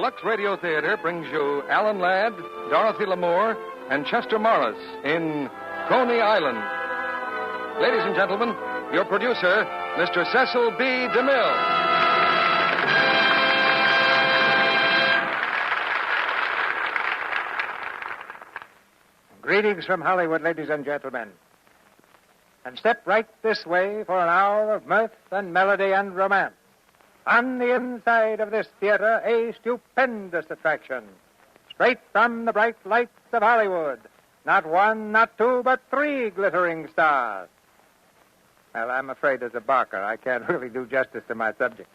Lux Radio Theater brings you Alan Ladd, Dorothy Lamour, and Chester Morris in Coney Island. Ladies and gentlemen, your producer, Mr. Cecil B. DeMille. Greetings from Hollywood, ladies and gentlemen. And step right this way for an hour of mirth and melody and romance. On the inside of this theater, a stupendous attraction. Straight from the bright lights of Hollywood. Not one, not two, but three glittering stars. Well, I'm afraid as a barker, I can't really do justice to my subject.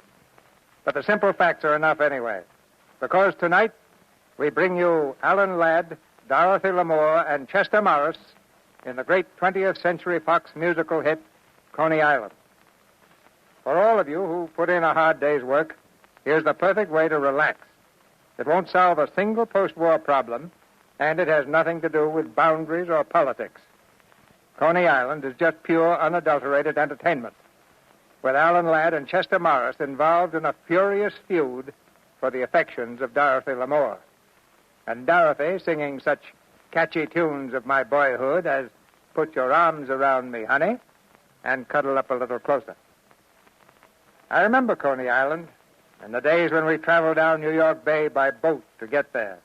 But the simple facts are enough anyway. Because tonight, we bring you Alan Ladd, Dorothy Lamour, and Chester Morris in the great 20th Century Fox musical hit, Coney Island. For all of you who put in a hard day's work, here's the perfect way to relax. It won't solve a single post-war problem, and it has nothing to do with boundaries or politics. Coney Island is just pure, unadulterated entertainment, with Alan Ladd and Chester Morris involved in a furious feud for the affections of Dorothy Lamour. And Dorothy singing such catchy tunes of my boyhood as Put Your Arms Around Me, Honey, and Cuddle Up a Little Closer. I remember Coney Island and the days when we traveled down New York Bay by boat to get there,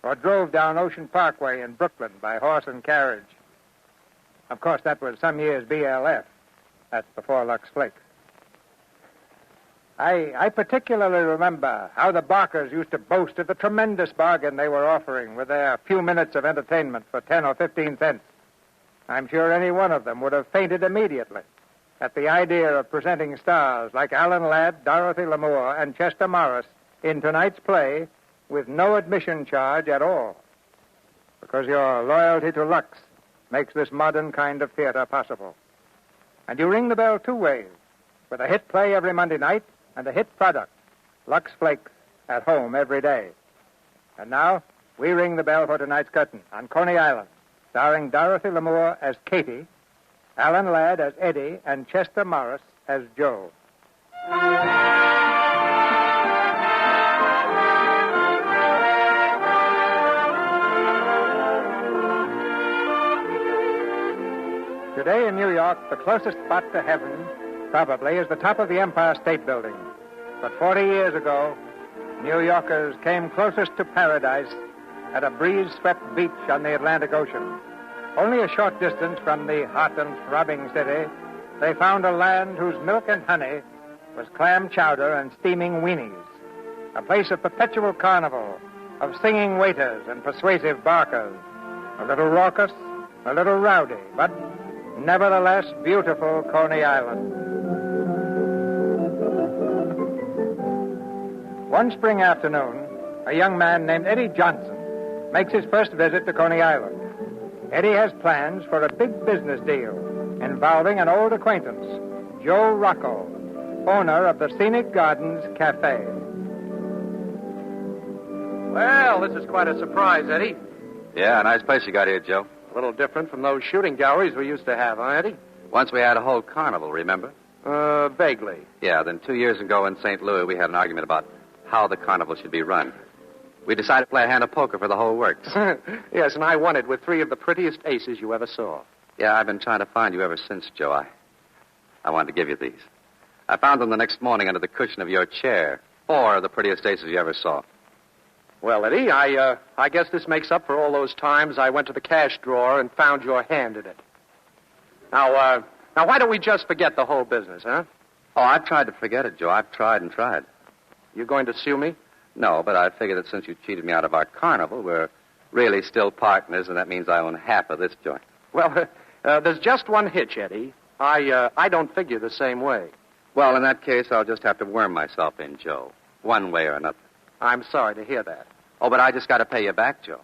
or drove down Ocean Parkway in Brooklyn by horse and carriage. Of course, that was some years BLF. That's before Lux Flakes. I particularly remember how the Barkers used to boast of the tremendous bargain they were offering with their few minutes of entertainment for 10 or 15 cents. I'm sure any one of them would have fainted immediately at the idea of presenting stars like Alan Ladd, Dorothy Lamour, and Chester Morris in tonight's play with no admission charge at all. Because your loyalty to Lux makes this modern kind of theater possible. And you ring the bell two ways, with a hit play every Monday night and a hit product, Lux Flakes, at home every day. And now, we ring the bell for tonight's curtain on Coney Island, starring Dorothy Lamour as Katie, Alan Ladd as Eddie, and Chester Morris as Joe. Today in New York, the closest spot to heaven probably is the top of the Empire State Building. But 40 years ago, New Yorkers came closest to paradise at a breeze-swept beach on the Atlantic Ocean. Only a short distance from the hot and throbbing city, they found a land whose milk and honey was clam chowder and steaming weenies. A place of perpetual carnival, of singing waiters and persuasive barkers. A little raucous, a little rowdy, but nevertheless beautiful Coney Island. One spring afternoon, a young man named Eddie Johnson makes his first visit to Coney Island. Eddie has plans for a big business deal involving an old acquaintance, Joe Rocco, owner of the Scenic Gardens Cafe. Well, this is quite a surprise, Eddie. Yeah, nice place you got here, Joe. A little different from those shooting galleries we used to have, huh, Eddie? Once we had a whole carnival, remember? Vaguely. Yeah, then 2 years ago in St. Louis, we had an argument about how the carnival should be run. We decided to play a hand of poker for the whole works. Yes, and I won it with 3 of the prettiest aces you ever saw. Yeah, I've been trying to find you ever since, Joe. I wanted to give you these. I found them the next morning under the cushion of your chair. 4 of the prettiest aces you ever saw. Well, Eddie, I guess this makes up for all those times I went to the cash drawer and found your hand in it. Now, why don't we just forget the whole business, huh? Oh, I've tried to forget it, Joe. I've tried and tried. You going to sue me? No, but I figure that since you cheated me out of our carnival, we're really still partners, and that means I own half of this joint. Well, there's just one hitch, Eddie. I don't figure the same way. Well, in that case, I'll just have to worm myself in, Joe, one way or another. I'm sorry to hear that. Oh, but I just got to pay you back, Joe.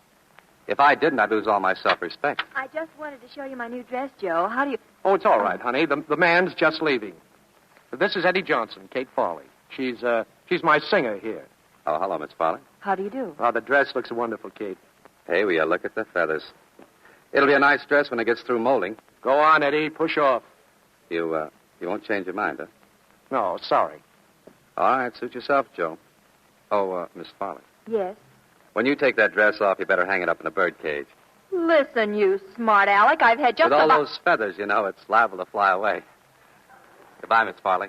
If I didn't, I'd lose all my self-respect. I just wanted to show you my new dress, Joe. How do you... Oh, it's all right, honey. The man's just leaving. This is Eddie Johnson, Kate Farley. She's my singer here. Oh, hello, Miss Farley. How do you do? Oh, the dress looks wonderful, Kate. Hey, will you look at the feathers? It'll be a nice dress when it gets through molding. Go on, Eddie. Push off. You won't change your mind, huh? No, sorry. All right, suit yourself, Joe. Oh, Miss Farley. Yes. When you take that dress off, you better hang it up in a bird cage. Listen, you smart Alec. I've had just With all about... those feathers, you know, it's liable to fly away. Goodbye, Miss Farley.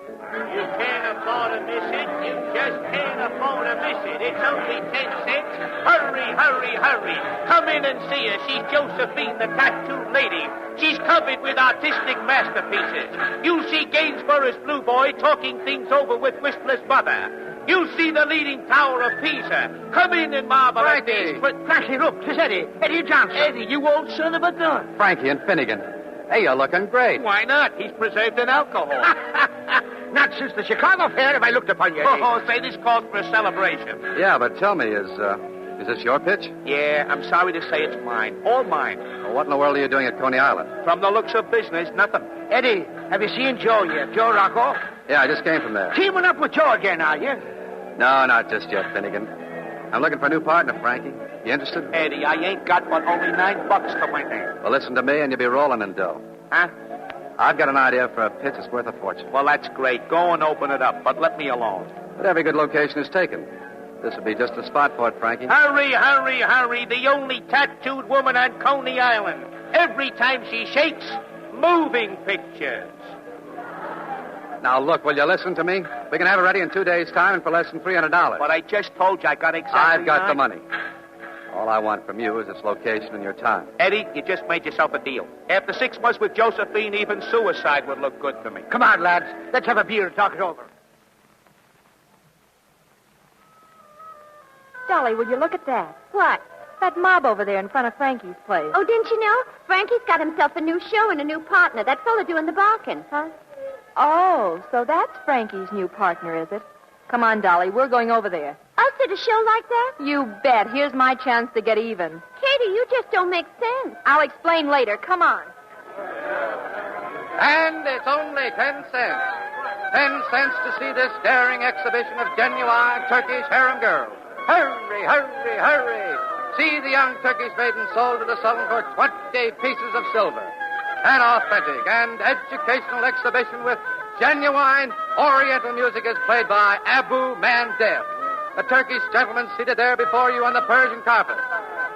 You can't afford to miss it. You just can't afford to miss it. It's only 10 cents. Hurry, hurry, hurry. Come in and see her. She's Josephine, the tattooed lady. She's covered with artistic masterpieces. You'll see Gainsborough's Blue Boy talking things over with Whistler's mother. You'll see the leaning tower of Pisa. Come in and marvel at this. Frankie, look, 'tis Eddie. Eddie Johnson. Eddie, you old son of a gun. Frankie and Finnegan. Hey, you're looking great. Why not? He's preserved in alcohol. Not since the Chicago Fair have I looked upon you, Eddie. Oh, say, this calls for a celebration. Yeah, but tell me, is this your pitch? Yeah, I'm sorry to say it's mine. All mine. Well, what in the world are you doing at Coney Island? From the looks of business, nothing. Eddie, have you seen Joe yet? Joe Rocco? Yeah, I just came from there. Teaming up with Joe again, are you? No, not just yet, Finnegan. I'm looking for a new partner, Frankie. You interested? Eddie, I ain't got but only $9 to my name. Well, listen to me and you'll be rolling in dough. Huh? I've got an idea for a pitch that's worth a fortune. Well, that's great. Go and open it up, but let me alone. But every good location is taken. This would be just the spot for it, Frankie. Hurry, hurry, hurry. The only tattooed woman on Coney Island. Every time she shakes, moving pictures. Now, look, will you listen to me? We can have it ready in 2 days' time and for less than $300. But I just told you I got exactly I've got the nine. money. All I want from you is its location and your time. Eddie, you just made yourself a deal. After 6 months with Josephine, even suicide would look good to me. Come on, lads. Let's have a beer and talk it over. Dolly, will you look at that? What? That mob over there in front of Frankie's place. Oh, didn't you know? Frankie's got himself a new show and a new partner. That fella doing the barking. Huh? Oh, so that's Frankie's new partner, is it? Come on, Dolly, we're going over there. Us at a show like that? You bet. Here's my chance to get even. Katie, you just don't make sense. I'll explain later. Come on. And it's only 10 cents. 10 cents to see this daring exhibition of genuine Turkish harem girls. Hurry, hurry, hurry. See the young Turkish maiden sold to the Sultan for 20 pieces of silver. An authentic and educational exhibition with genuine Oriental music is played by Abu Mandeb, the Turkish gentleman seated there before you on the Persian carpet.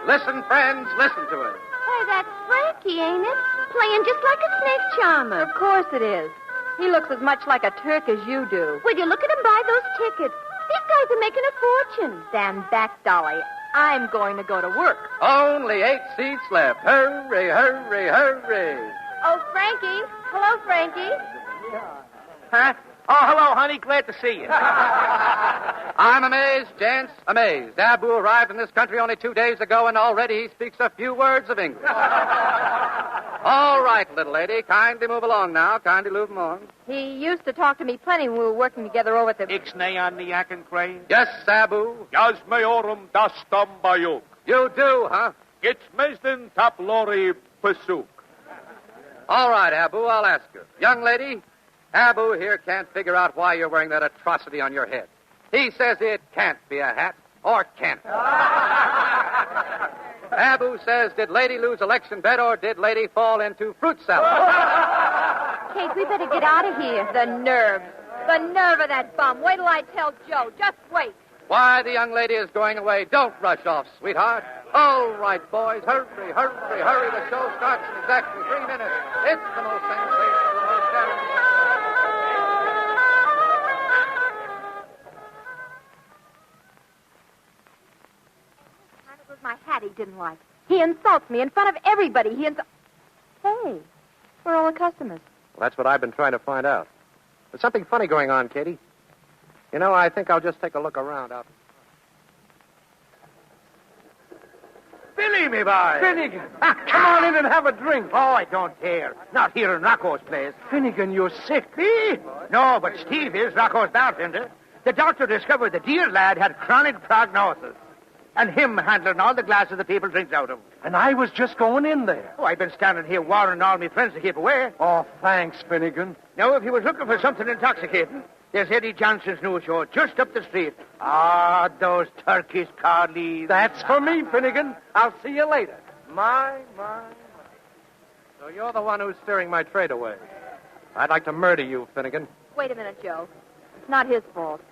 Listen, friends, listen to it. Hey, that's Frankie, ain't it? Playing just like a snake charmer. Of course it is. He looks as much like a Turk as you do. Will you look at him buy those tickets? These guys are making a fortune. Stand back, Dolly. I'm going to go to work. Only 8 seats left. Hurry, hurry, hurry. Oh, Frankie. Hello, Frankie. Huh? Oh, hello, honey. Glad to see you. I'm amazed, gents, amazed. Abu arrived in this country only 2 days ago, and already he speaks a few words of English. All right, little lady, kindly move along now. Kindly move along. He used to talk to me plenty when we were working together over at the... Ixnay on the Akin crane. Yes, Abu. Yazmayorum dastam bayuk. You do, huh? Geçmezden taplori pasuk. All right, Abu, I'll ask you. Young lady, Abu here can't figure out why you're wearing that atrocity on your head. He says it can't be a hat, or can't. Abu says, did lady lose election bet, or did lady fall into fruit salad? Kate, we better get out of here. The nerve. The nerve of that bum. Wait till I tell Joe. Just wait. Why, the young lady is going away. Don't rush off, sweetheart. All right, boys, hurry, hurry, hurry. The show starts in exactly 3 minutes. It's the most sensational, the most daring. It was my hat he didn't like. He insults me in front of everybody. Hey, where are all the customers? Well, that's what I've been trying to find out. There's something funny going on, Katie. You know, I think I'll just take a look around out. Billy, me boy. Finnegan, come on in and have a drink. Oh, I don't dare. Not here in Rocco's place. Finnegan, you're sick. Me? No, but Steve is Rocco's bartender. The doctor discovered the dear lad had chronic prognosis. And him handling all the glasses the people drinks out of. And I was just going in there. Oh, I've been standing here warning all my friends to keep away. Oh, thanks, Finnegan. Now, if he was looking for something intoxicating, there's Eddie Johnson's new show just up the street. Ah, those Turkish collies. That's for me, Finnegan. I'll see you later. My. So you're the one who's steering my trade away. I'd like to murder you, Finnegan. Wait a minute, Joe. not his fault.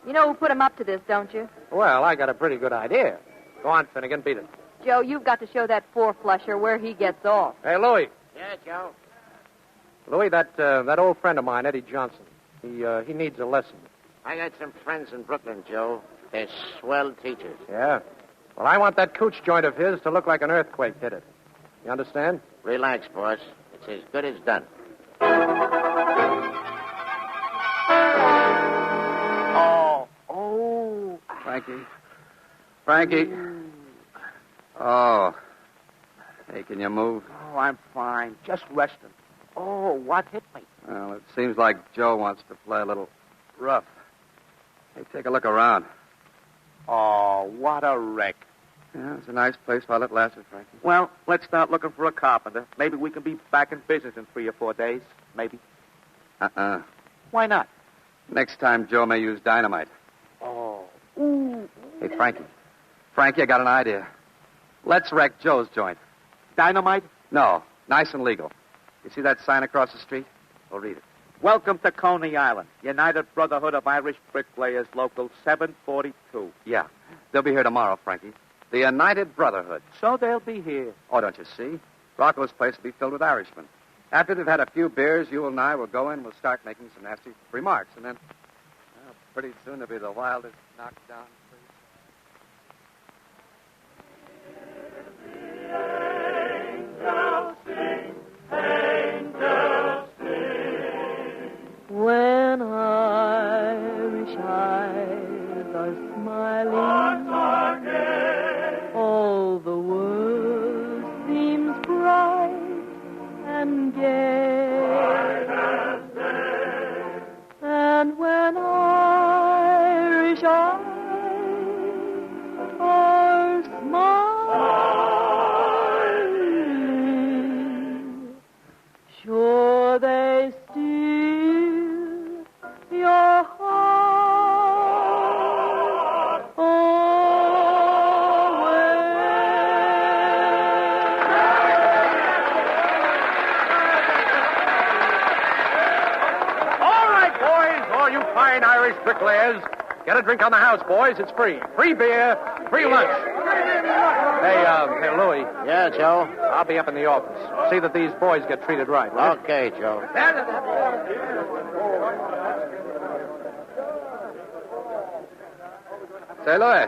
You know who put him up to this, don't you? Well, I got a pretty good idea. Go on, Finnegan, beat it. Joe, you've got to show that four-flusher where he gets off. Hey, Louie. Yeah, Joe. Louie, that old friend of mine, Eddie Johnson, he needs a lesson. I got some friends in Brooklyn, Joe. They're swell teachers. Yeah? Well, I want that cooch joint of his to look like an earthquake hit it. You understand? Relax, boss. It's as good as done. Oh. Frankie. Oh. Hey, can you move? Oh, I'm fine. Just resting. Oh, what hit me? Well, it seems like Joe wants to play a little rough. Hey, take a look around. Oh, what a wreck. Yeah, it's a nice place while it lasted, Frankie. Well, let's start looking for a carpenter. Maybe we can be back in business in 3 or 4 days. Maybe. Uh-uh. Why not? Next time, Joe may use dynamite. Oh. Ooh. Hey, Frankie. Frankie, I got an idea. Let's wreck Joe's joint. Dynamite? No, nice and legal. You see that sign across the street? Well, read it. Welcome to Coney Island. United Brotherhood of Irish Bricklayers, Local 742. Yeah. They'll be here tomorrow, Frankie. The United Brotherhood. So they'll be here. Oh, don't you see? Rocco's place will be filled with Irishmen. After they've had a few beers, you and I will go in, we'll start making some nasty remarks, and then pretty soon there'll be the wildest knockdown. When Irish eyes are smiling, all the world seems bright and gay. And when Irish eyes are smiling, sure they steal your heart away. All right, boys, all you fine Irish bricklayers, get a drink on the house, boys. It's free. Free beer, free lunch. Hey, Louie. Yeah, Joe? I'll be up in the office. See that these boys get treated right, will you? Okay, Joe. Say, Louie,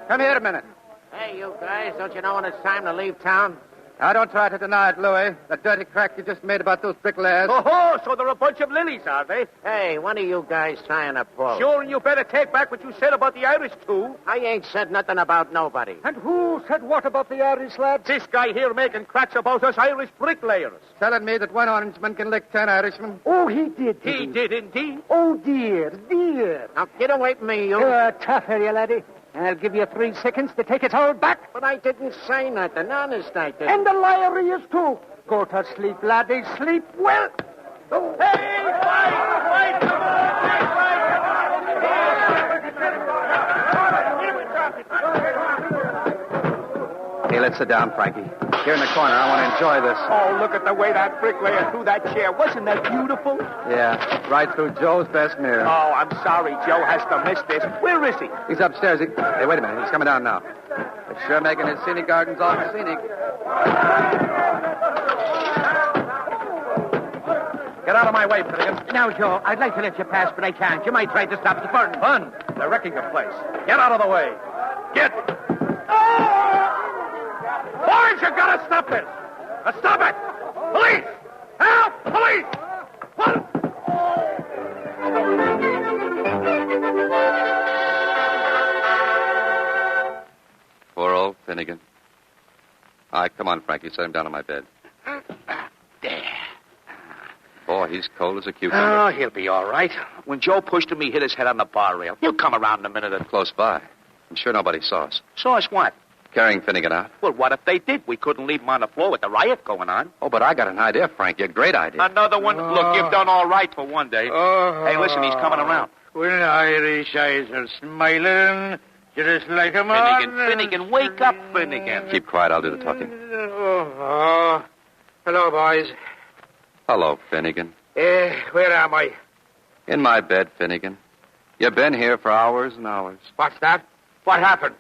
come here a minute. Hey, you guys, don't you know when it's time to leave town? Now, don't try to deny it, Louie. That dirty crack you just made about those bricklayers. Oh, so they're a bunch of lilies, are they? Hey, when are you guys trying to pull? Sure, and you better take back what you said about the Irish, too. I ain't said nothing about nobody. And who said what about the Irish, lads? This guy here making cracks about us Irish bricklayers. Telling me that one Orangeman can lick 10 Irishmen. Oh, he did. He did indeed. Oh, dear, dear. Now, get away from me, you. You're a tough area, laddie. I'll give you 3 seconds to take it all back. But I didn't say nothing. Honest, I didn't. And the liar he is, too. Go to sleep, laddie. Sleep well. Hey, fight! Come on! Hey, let's sit down, Frankie. Here in the corner, I want to enjoy this. Oh, look at the way that bricklayer threw that chair. Wasn't that beautiful? Yeah, right through Joe's best mirror. Oh, I'm sorry. Joe has to miss this. Where is he? He's upstairs. Hey, wait a minute. He's coming down now. They're sure making his scenic gardens all scenic. Get out of my way, Finnegan. Now, Joe, I'd like to let you pass, but I can't. You might try to stop the fun. Fun? They're wrecking the place. Get out of the way. Get. Boys, you gotta stop this. Stop it. Police! Help! Police! What? Poor old Finnegan. All right, come on, Frankie. Set him down on my bed. There. Boy, he's cold as a cucumber. Oh, he'll be all right. When Joe pushed him, he hit his head on the bar rail. He'll come around in a minute. Close by. I'm sure nobody saw us. Saw us what? Carrying Finnegan out. Well, what if they did? We couldn't leave him on the floor with the riot going on. Oh, but I got an idea, Frankie. A great idea. Another one? Look, you've done all right for one day. Hey, listen, he's coming around. When Irish eyes are smiling, just like a man. Finnegan, wake up, Finnegan. Keep quiet. I'll do the talking. Hello, boys. Hello, Finnegan. Where am I? In my bed, Finnegan. You've been here for hours and hours. What's that? What happened?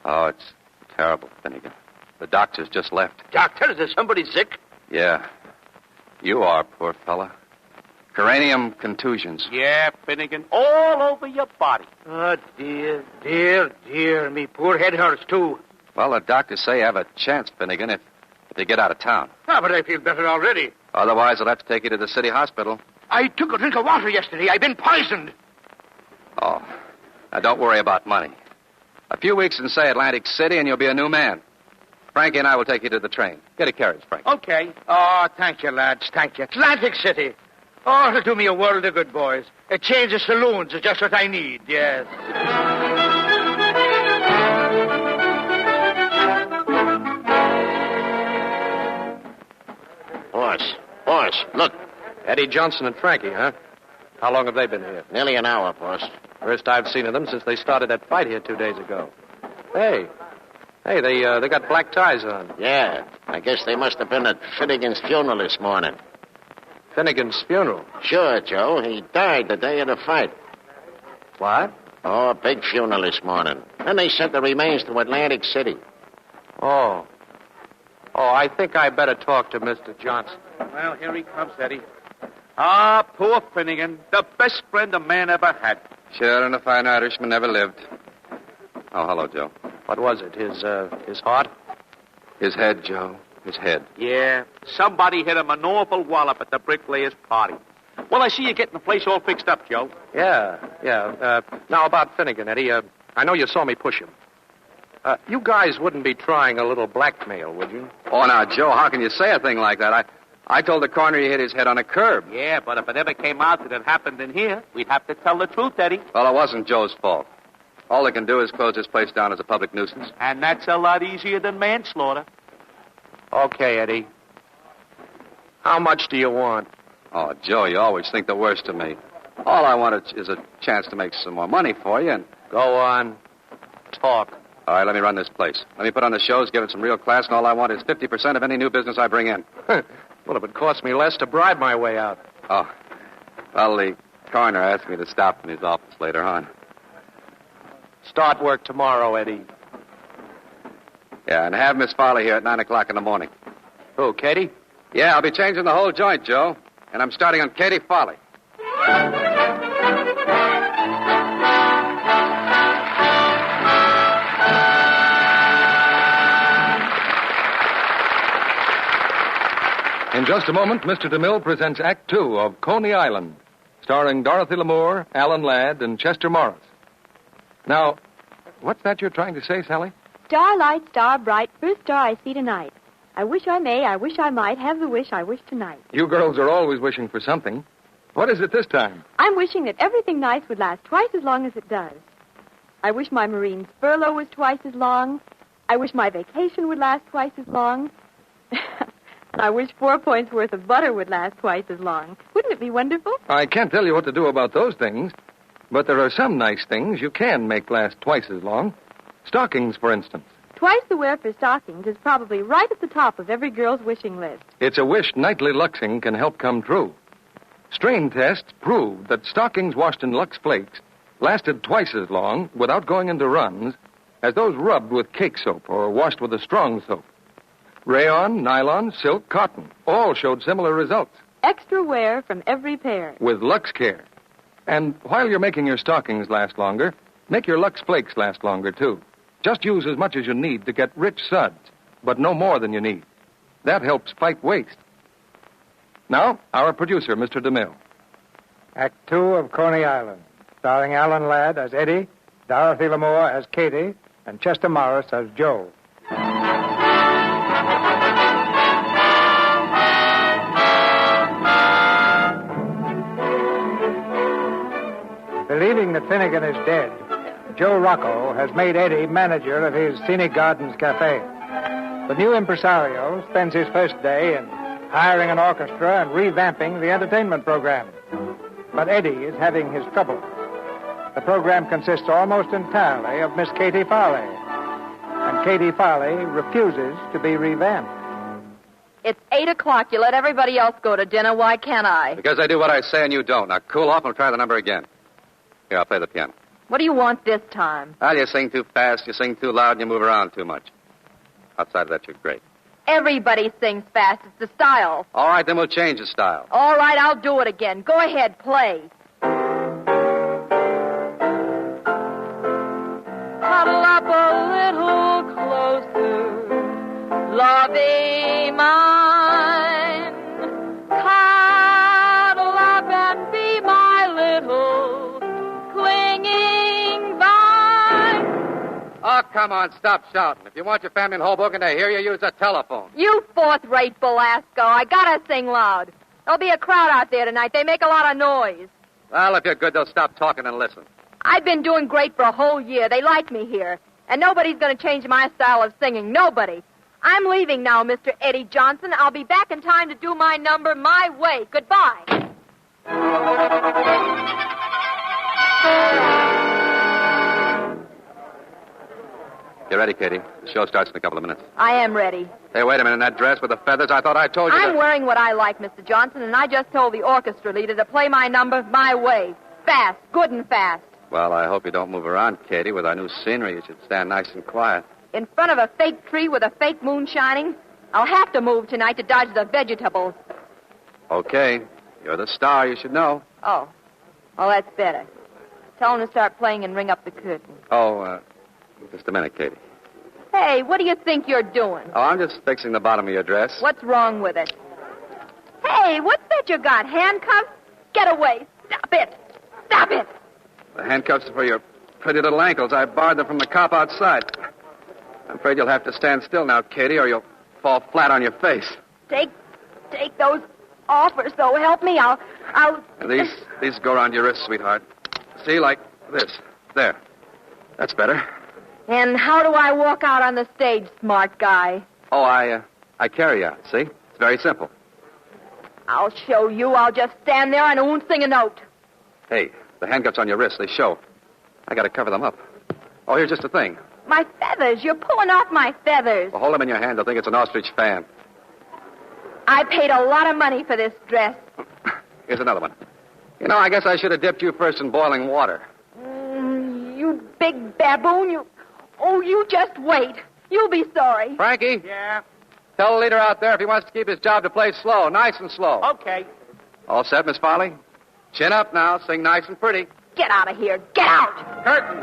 Oh, it's terrible, Finnegan. The doctor's just left. Doctor, is there somebody sick? Yeah. You are, poor fella. Cranium contusions. Yeah, Finnegan, all over your body. Oh, dear. Me poor head hurts, too. Well, the doctors say you have a chance, Finnegan, if you get out of town. Ah, but I feel better already. Otherwise, they'll have to take you to the city hospital. I took a drink of water yesterday. I've been poisoned. Oh. Now, don't worry about money. A few weeks in, say, Atlantic City, and you'll be a new man. Frankie and I will take you to the train. Get a carriage, Frankie. Okay. Oh, thank you, lads. Thank you. Atlantic City. Oh, it'll do me a world of good, boys. A change of saloons is just what I need, yes. Boss, look. Eddie Johnson and Frankie, huh? How long have they been here? Nearly an hour, boss. First I've seen of them since they started that fight here 2 days ago. Hey, they got black ties on. Yeah, I guess they must have been at Finnegan's funeral this morning. Finnegan's funeral? Sure, Joe. He died the day of the fight. What? Oh, a big funeral this morning. Then they sent the remains to Atlantic City. Oh, I think I better talk to Mr. Johnson. Well, here he comes, Eddie. Ah, poor Finnegan. The best friend a man ever had. Sure, and a fine Irishman never lived. Oh, hello, Joe. What was it? His heart? His head, Joe. His head. Yeah, somebody hit him an awful wallop at the bricklayer's party. Well, I see you getting the place all fixed up, Joe. Yeah. Now, about Finnegan, Eddie, I know you saw me push him. You guys wouldn't be trying a little blackmail, would you? Oh, now, Joe, how can you say a thing like that? I told the coroner he hit his head on a curb. Yeah, but if it ever came out that it happened in here, we'd have to tell the truth, Eddie. Well, it wasn't Joe's fault. All they can do is close this place down as a public nuisance. And that's a lot easier than manslaughter. Okay, Eddie. How much do you want? Oh, Joe, you always think the worst of me. All I want is a chance to make some more money for you, and... Go on. Talk. All right, let me run this place. Let me put on the shows, give it some real class, and all I want is 50% of any new business I bring in. Well, it would cost me less to bribe my way out. Oh. Well, the coroner asked me to stop in his office later on. Start work tomorrow, Eddie. Yeah, and have Miss Farley here at 9 o'clock in the morning. Who, Katie? Yeah, I'll be changing the whole joint, Joe. And I'm starting on Katie Farley. In just a moment, Mr. DeMille presents Act Two of Coney Island, starring Dorothy Lamour, Alan Ladd, and Chester Morris. Now, what's that you're trying to say, Sally? Starlight, star bright, first star I see tonight. I wish I may, I wish I might, have the wish I wish tonight. You girls are always wishing for something. What is it this time? I'm wishing that everything nice would last twice as long as it does. I wish my Marine's furlough was twice as long. I wish my vacation would last twice as long. I wish 4 points worth of butter would last twice as long. Wouldn't it be wonderful? I can't tell you what to do about those things, but there are some nice things you can make last twice as long. Stockings, for instance. Twice the wear for stockings is probably right at the top of every girl's wishing list. It's a wish nightly luxing can help come true. Strain tests proved that stockings washed in Lux Flakes lasted twice as long without going into runs as those rubbed with cake soap or washed with a strong soap. Rayon, nylon, silk, cotton all showed similar results. Extra wear from every pair. With Lux Care. And while you're making your stockings last longer, make your Lux Flakes last longer, too. Just use as much as you need to get rich suds, but no more than you need. That helps fight waste. Now, our producer, Mr. DeMille. Act Two of Coney Island, starring Alan Ladd as Eddie, Dorothy Lamour as Katie, and Chester Morris as Joe. Believing that Finnegan is dead, Joe Rocco has made Eddie manager of his Scenic Gardens Cafe. The new impresario spends his first day in hiring an orchestra and revamping the entertainment program. But Eddie is having his trouble. The program consists almost entirely of Miss Katie Farley, and Katie Farley refuses to be revamped. It's 8 o'clock. You let everybody else go to dinner. Why can't I? Because I do what I say and you don't. Now, cool off and we'll try the number again. Here, I'll play the piano. What do you want this time? Well, you sing too fast, you sing too loud, and you move around too much. Outside of that, you're great. Everybody sings fast. It's the style. All right, then we'll change the style. All right, I'll do it again. Go ahead, play. Cuddle up a little closer, lovey mine. Cuddle up and be my little clinging vine. Oh, come on, stop shouting. If you want your family in Hoboken to hear you, use a telephone. You fourth-rate Belasco. I gotta sing loud. There'll be a crowd out there tonight. They make a lot of noise. Well, if you're good, they'll stop talking and listen. I've been doing great for a whole year. They like me here. And nobody's going to change my style of singing. Nobody. I'm leaving now, Mr. Eddie Johnson. I'll be back in time to do my number my way. Goodbye. Get ready, Katie. The show starts in a couple of minutes. I am ready. Hey, wait a minute. That dress with the feathers, I thought I told you I'm wearing what I like, Mr. Johnson, and I just told the orchestra leader to play my number my way. Fast. Good and fast. Well, I hope you don't move around, Katie. With our new scenery, you should stand nice and quiet. In front of a fake tree with a fake moon shining? I'll have to move tonight to dodge the vegetables. Okay. You're the star. You should know. Oh. Well, that's better. Tell him to start playing and ring up the curtain. Oh, just a minute, Katie. Hey, what do you think you're doing? Oh, I'm just fixing the bottom of your dress. What's wrong with it? Hey, what's that you got? Handcuffs? Get away. Stop it. Stop it. The handcuffs are for your pretty little ankles. I borrowed them from the cop outside. I'm afraid you'll have to stand still now, Katie, or you'll fall flat on your face. Take those off, or so help me. I'll... These go around your wrists, sweetheart. See, like this. There. That's better. And how do I walk out on the stage, smart guy? Oh, I carry you out, see? It's very simple. I'll show you. I'll just stand there and I won't sing a note. Hey, the handcuffs on your wrists, they show. I gotta cover them up. Oh, here's just the thing. My feathers. You're pulling off my feathers. Well, hold them in your hand. They'll think it's an ostrich fan. I paid a lot of money for this dress. Here's another one. You know, I guess I should have dipped you first in boiling water. You big baboon. You just wait. You'll be sorry. Frankie? Yeah? Tell the leader out there if he wants to keep his job to play slow, nice and slow. Okay. All set, Miss Farley? Chin up now. Sing nice and pretty. Get out of here. Get out. Curtain.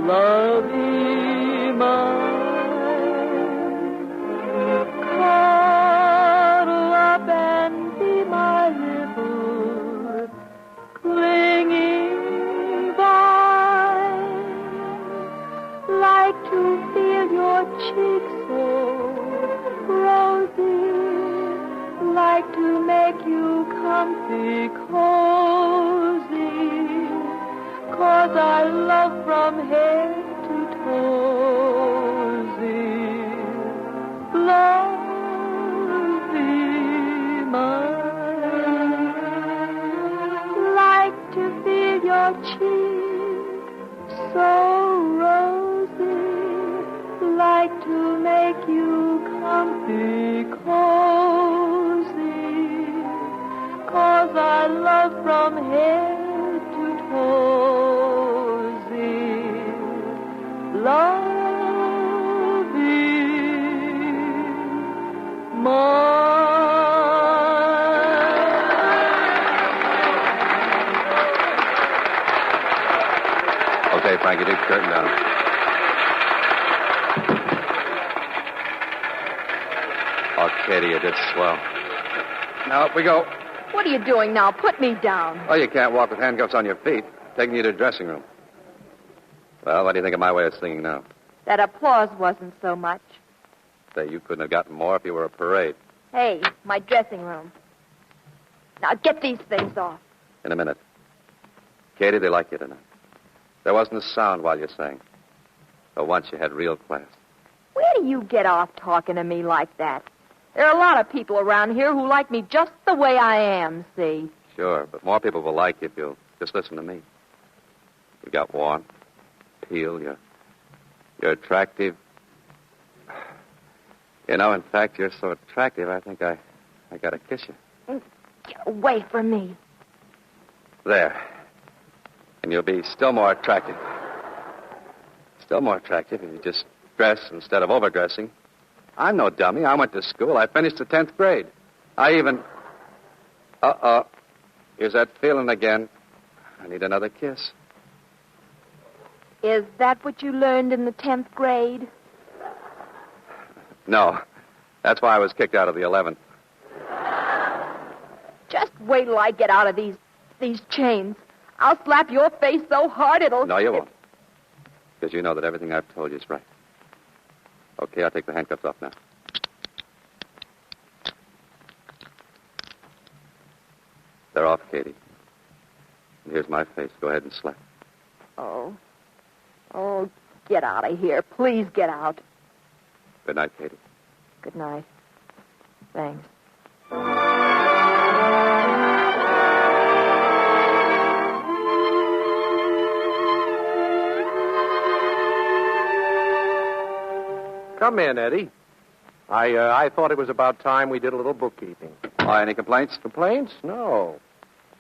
Lovey mine, cuddle up and be my little clinging vine. Like to feel your cheeks so rosy, like to make you comfy, cozy. 'Cause I love from head to toesy, lovey mine. Like to feel your cheek so rosy, like to make you comfy, cozy. 'Cause I love from head to toesy, lovey mine. Okay, Frankie, dig the curtain down. Oh, Katie, you did swell. Now, up we go. What are you doing now? Put me down. Oh, you can't walk with handcuffs on your feet. Taking you to the dressing room. Well, what do you think of my way of singing now? That applause wasn't so much. Say, you couldn't have gotten more if you were a parade. Hey, my dressing room. Now get these things off. In a minute. Katie, they like you tonight. There wasn't a sound while you sang. For once, you had real class. Where do you get off talking to me like that? There are a lot of people around here who like me just the way I am, see? Sure, but more people will like you if you'll just listen to me. You got warmth, appeal, you're attractive. You know, in fact, you're so attractive, I think I gotta kiss you. Get away from me. There. And you'll be still more attractive. Still more attractive if you just dress instead of overdressing. I'm no dummy. I went to school. I finished the 10th grade. I even... Uh-oh. Here's that feeling again. I need another kiss. Is that what you learned in the 10th grade? No. That's why I was kicked out of the 11th. Just wait till I get out of these chains. I'll slap your face so hard it'll... No, you won't. Because you know that everything I've told you is right. Okay, I'll take the handcuffs off now. They're off, Katie. And here's my face. Go ahead and slap. Oh, get out of here. Please get out. Good night, Katie. Good night. Thanks. Come in, Eddie. I thought it was about time we did a little bookkeeping. Why, any complaints? Complaints? No.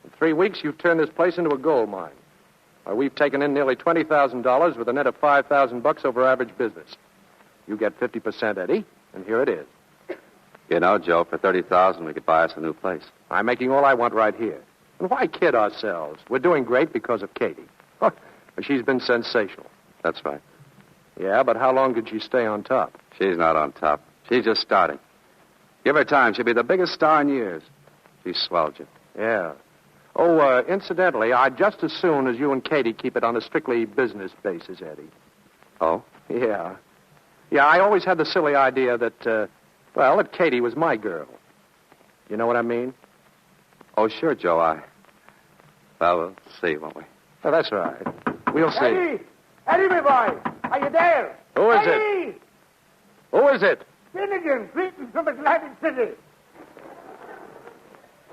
In 3 weeks, you've turned this place into a gold mine. Why, we've taken in nearly $20,000 with a net of $5,000 over average business. You get 50%, Eddie, and here it is. You know, Joe, for $30,000, we could buy us a new place. I'm making all I want right here. And why kid ourselves? We're doing great because of Katie. She's been sensational. That's right. Yeah, but how long did she stay on top? She's not on top. She's just starting. Give her time. She'll be the biggest star in years. She swelled you. Yeah. Oh, incidentally, I'd just as soon as you and Katie keep it on a strictly business basis, Eddie. Oh? Yeah. Yeah, I always had the silly idea that, that Katie was my girl. You know what I mean? Oh, sure, Joe. Well, we'll see, won't we? Oh, that's right. We'll see. Eddie! Eddie, my boy! Are you there? Who is Eddie! it? Who is it? Finnegan, greetings from Atlantic City.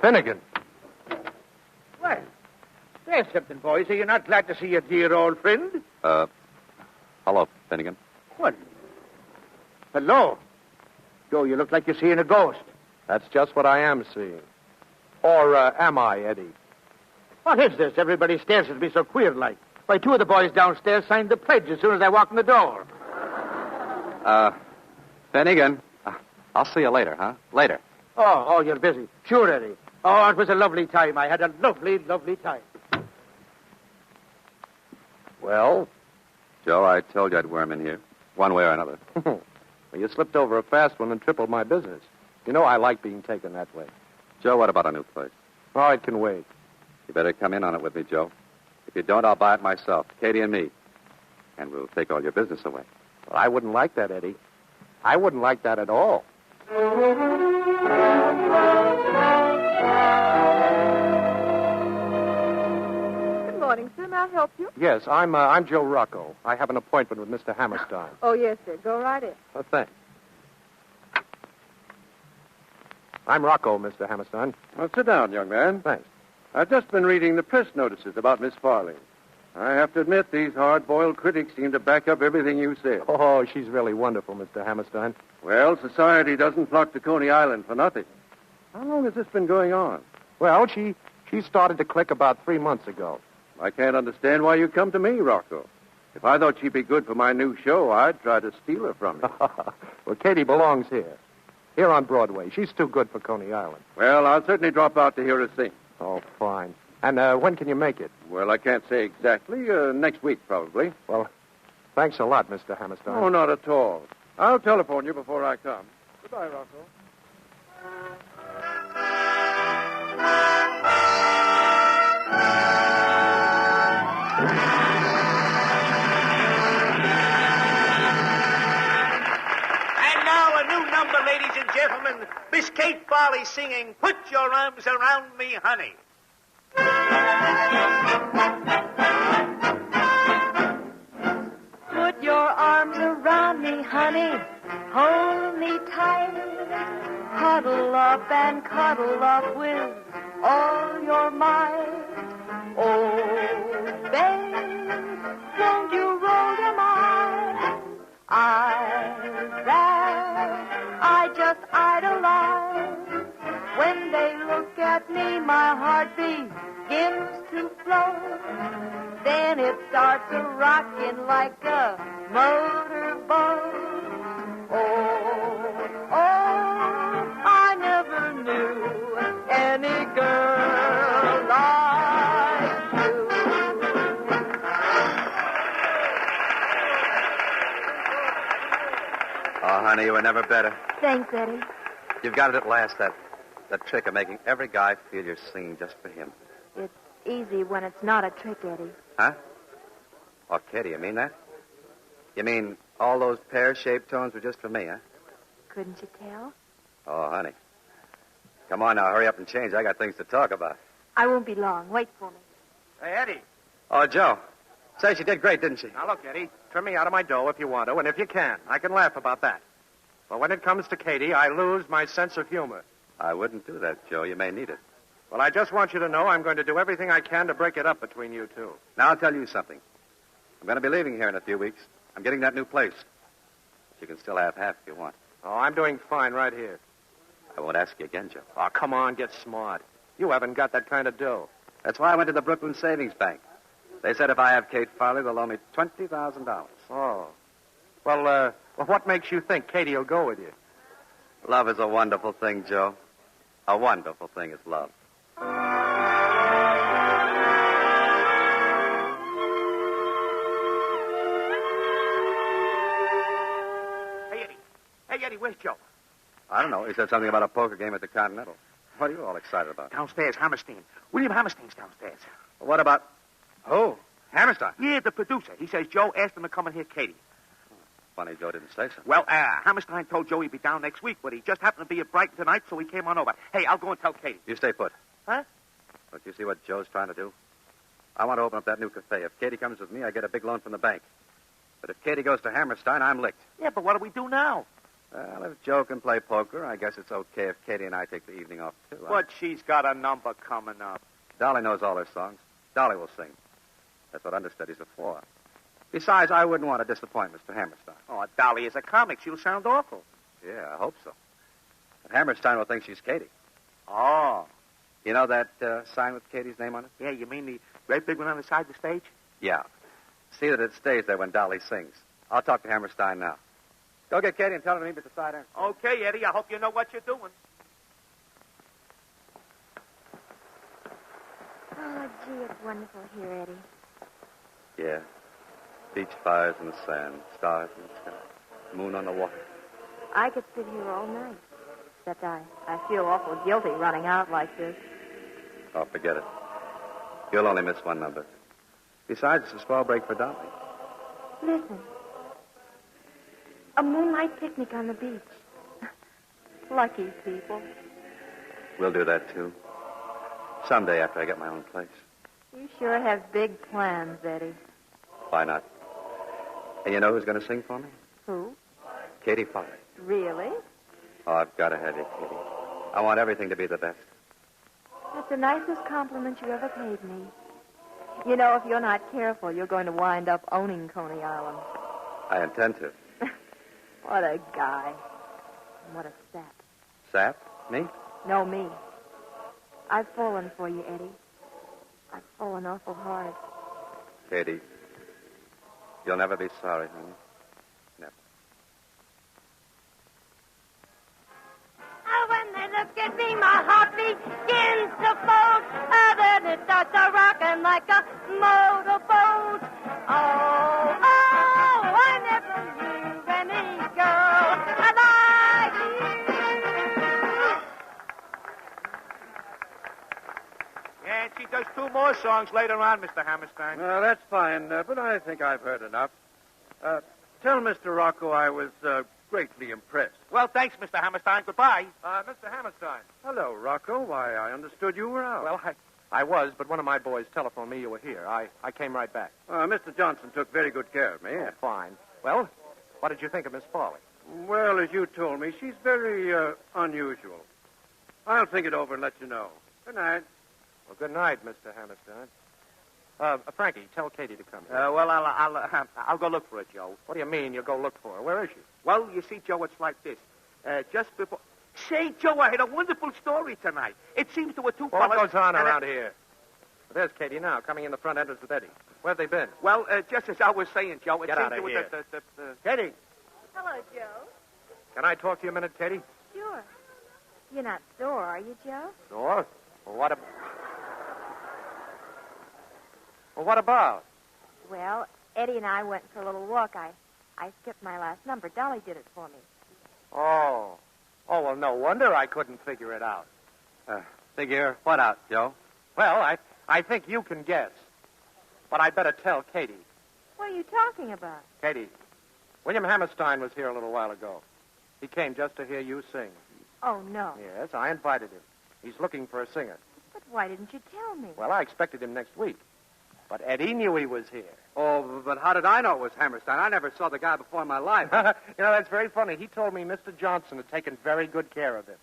Finnegan. Well, there's something, boys. Are you not glad to see your dear old friend? Hello, Finnegan. What? Hello. Joe, you look like you're seeing a ghost. That's just what I am seeing. Or am I, Eddie? What is this? Everybody stares at me so queer-like. Why, 2 of the boys downstairs signed the pledge as soon as I walked in the door. Finnegan. I'll see you later, huh? Later. Oh, you're busy. Sure, Eddie. Oh, it was a lovely time. I had a lovely, lovely time. Well? Joe, I told you I'd worm in here. One way or another. Well, you slipped over a fast one and tripled my business. You know I like being taken that way. Joe, what about a new place? Oh, it can wait. You better come in on it with me, Joe. If you don't, I'll buy it myself, Katie and me. And we'll take all your business away. Well, I wouldn't like that, Eddie. I wouldn't like that at all. Good morning, sir. May I help you? Yes, I'm Joe Rocco. I have an appointment with Mr. Hammerstein. Oh, yes, sir. Go right in. Oh, thanks. I'm Rocco, Mr. Hammerstein. Well, sit down, young man. Thanks. I've just been reading the press notices about Miss Farley. I have to admit, these hard-boiled critics seem to back up everything you said. Oh, she's really wonderful, Mr. Hammerstein. Well, society doesn't flock to Coney Island for nothing. How long has this been going on? Well, she started to click about 3 months ago. I can't understand why you come to me, Rocco. If I thought she'd be good for my new show, I'd try to steal her from you. Well, Katie belongs here on Broadway. She's too good for Coney Island. Well, I'll certainly drop out to hear her sing. Oh, fine. And when can you make it? Well, I can't say exactly. Next week, probably. Well, thanks a lot, Mr. Hammerstein. Oh, not at all. I'll telephone you before I come. Goodbye, Rocco. And now a new number, ladies and gentlemen. Miss Kate Farley singing Put Your Arms Around Me, Honey. Put your arms around me, honey. Hold me tight, huddle up and cuddle up with all your might. Oh, babe, won't you roll your eyes? I just idolize. When they look at me, my heart begins to flow. Then it starts a-rocking like a motorboat. Oh, I never knew any girl like you. Oh, honey, you were never better. Thanks, Eddie. You've got it at last, that trick of making every guy feel you're singing just for him. It's easy when it's not a trick, Eddie. Huh? Oh, Katie, you mean that? You mean all those pear-shaped tones were just for me, huh? Couldn't you tell? Oh, honey. Come on now, hurry up and change. I got things to talk about. I won't be long. Wait for me. Hey, Eddie. Oh, Joe. Say, she did great, didn't she? Now, look, Eddie. Trim me out of my dough if you want to, and if you can. I can laugh about that. But when it comes to Katie, I lose my sense of humor. I wouldn't do that, Joe. You may need it. Well, I just want you to know I'm going to do everything I can to break it up between you two. Now, I'll tell you something. I'm going to be leaving here in a few weeks. I'm getting that new place. You can still have half if you want. Oh, I'm doing fine right here. I won't ask you again, Joe. Oh, come on, get smart. You haven't got that kind of dough. That's why I went to the Brooklyn Savings Bank. They said if I have Kate Farley, they'll loan me $20,000. Oh. Well, what makes you think Katie will go with you? Love is a wonderful thing, Joe. A wonderful thing is love. Hey, Eddie, where's Joe? I don't know. He said something about a poker game at the Continental. What are you all excited about? Downstairs, Hammerstein. William Hammerstein's downstairs. What about... Oh, Hammerstein. Yeah, the producer. He says Joe asked him to come and hear Katie. Funny Joe didn't say so. Well, Hammerstein told Joe he'd be down next week, but he just happened to be at Brighton tonight, so he came on over. Hey, I'll go and tell Katie. You stay put. Huh? Don't you see what Joe's trying to do? I want to open up that new cafe. If Katie comes with me, I get a big loan from the bank. But if Katie goes to Hammerstein, I'm licked. Yeah, but what do we do now? Well, if Joe can play poker, I guess it's okay if Katie and I take the evening off, too. But she's got a number coming up. Dolly knows all her songs. Dolly will sing. That's what understudies are for. Besides, I wouldn't want to disappoint Mr. Hammerstein. Oh, Dolly is a comic. She'll sound awful. Yeah, I hope so. But Hammerstein will think she's Katie. Oh. You know that sign with Katie's name on it? Yeah, you mean the great big one on the side of the stage? Yeah. See that it stays there when Dolly sings. I'll talk to Hammerstein now. Go get Katie and tell her to meet me at the side entrance. Okay, Eddie. I hope you know what you're doing. Oh, gee, it's wonderful here, Eddie. Yeah. Beach fires in the sand, stars in the sky, moon on the water. I could sit here all night. Except I feel awful guilty running out like this. Oh, forget it. You'll only miss one number. Besides, it's a small break for Dolly. Listen. A moonlight picnic on the beach. Lucky people. We'll do that, too. Someday after I get my own place. You sure have big plans, Eddie. Why not? And you know who's going to sing for me? Who? Katie Farley. Really? Oh, I've got to have you, Katie. I want everything to be the best. That's the nicest compliment you ever paid me. You know, if you're not careful, you're going to wind up owning Coney Island. I intend to. What a guy. And what a sap. Sap? Me? No, me. I've fallen for you, Eddie. I've fallen awful hard. Katie, you'll never be sorry, honey. Never. Oh, when they look at me, my heart begins to fold. Then it starts a rocking like a motorboat. Oh, I never knew any girl like you. Yeah, and she does 2 more songs later on, Mr. Hammerstein. That's fine, but I think I've heard enough. Tell Mr. Rocco I was greatly impressed. Well, thanks, Mr. Hammerstein. Goodbye. Mr. Hammerstein. Hello, Rocco. Why, I understood you were out. Well, I was, but one of my boys telephoned me you were here. I came right back. Mr. Johnson took very good care of me. Oh, fine. Well, what did you think of Miss Farley? Well, as you told me, she's very unusual. I'll think it over and let you know. Good night. Well, good night, Mr. Hammerstein. Frankie, tell Katie to come here. Well, I'll go look for her, Joe. What do you mean, you'll go look for her? Where is she? Well, you see, Joe, it's like this. Just before... Say, Joe, I had a wonderful story tonight. It seems there were two Well, fellas... what goes on around here? There's Katie now, coming in the front entrance with Eddie. Where have they been? Well, just as I was saying, Joe, it Get seems out of there was here. Katie, Hello, Joe. can I talk to you a minute, Katie? Sure. You're not sore, are you, Joe? Sure. Well, what about? Well, Eddie and I went for a little walk. I skipped my last number. Dolly did it for me. Oh. Oh, well, no wonder I couldn't figure it out. Figure what out, Joe? Well, I think you can guess. But I'd better tell Katie. What are you talking about? Katie, William Hammerstein was here a little while ago. He came just to hear you sing. Oh, no. Yes, I invited him. He's looking for a singer. But why didn't you tell me? Well, I expected him next week. But Eddie knew he was here. Oh, but how did I know it was Hammerstein? I never saw the guy before in my life. That's very funny. He told me Mr. Johnson had taken very good care of him.